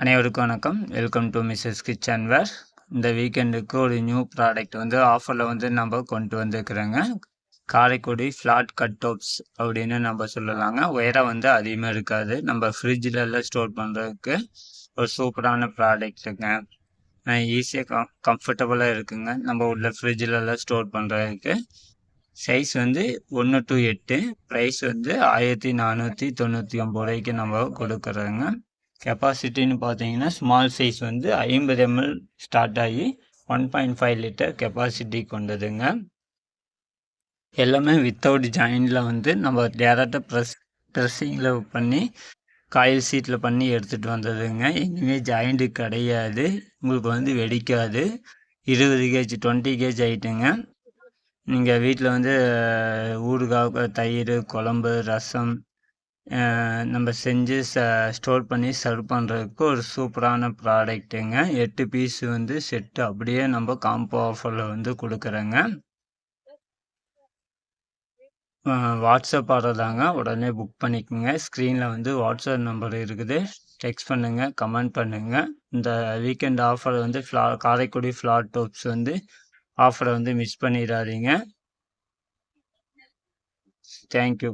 அனைவருக்கும் வணக்கம். Welcome to Mrs kitchen வேர். இந்த வீக்கெண்டுக்கு ஒரு நியூ ப்ராடக்ட் ஆஃபரில் நம்ம கொண்டு வந்துருக்குறோங்க. காரைக்குடி ஃப்ளாட் கட் டாப்ஸ் அப்படின்னு நம்ம சொல்லலாங்க. உயரம் அதிகமாக இருக்காது. நம்ம ஃப்ரிட்ஜிலெல்லாம் ஸ்டோர் பண்ணுறதுக்கு ஒரு சூப்பரான ப்ராடக்ட்டுங்க. ஈஸியாக கம்ஃபர்டபுளாக இருக்குங்க. நம்ம உள்ள ஃப்ரிட்ஜிலெல்லாம் ஸ்டோர் பண்ணுறதுக்கு. Size 1 to 8. ப்ரைஸ் 1499 ரூபாய்க்கு நம்ம கொடுக்குறோங்க. கெப்பாசிட்டின்னு பார்த்தீங்கன்னா ஸ்மால் சைஸ் 50 ml ஸ்டார்ட் ஆகி 1.5 லிட்டர் கெப்பாசிட்டி கொண்டதுங்க. எல்லாமே வித்தவுட் ஜாயிண்டில் நம்ம டேரெக்டாக ப்ரெஸ்ஸிங்கில் பண்ணி காயில் சீட்டில் பண்ணி எடுத்துகிட்டு வந்ததுங்க. எங்கேயுமே ஜாயிண்ட்டு கிடையாது. உங்களுக்கு வெடிக்காது. 20 கேஜ் 20 கேஜ் ஆகிட்டுங்க. நீங்கள் வீட்டில் ஊறுகாய், தயிர், குழம்பு, ரசம் நம்ம செஞ்சு ஸ்டோர் பண்ணி சர்வ் பண்ணுறதுக்கு ஒரு சூப்பரான ப்ராடக்ட்டுங்க. 8 பீஸ் செட்டு அப்படியே நம்ம காம்போ ஆஃபரில் கொடுக்குறேங்க. வாட்ஸ்அப் ஆர்டர் தாங்க. உடனே புக் பண்ணிக்கோங்க. ஸ்க்ரீனில் வாட்ஸ்அப் நம்பர் இருக்குது. டெக்ஸ்ட் பண்ணுங்கள், கமெண்ட் பண்ணுங்கள். இந்த weekend offer Karaikudi flat tops ஆஃபரை மிஸ் பண்ணிடாதீங்க. தேங்க்யூ.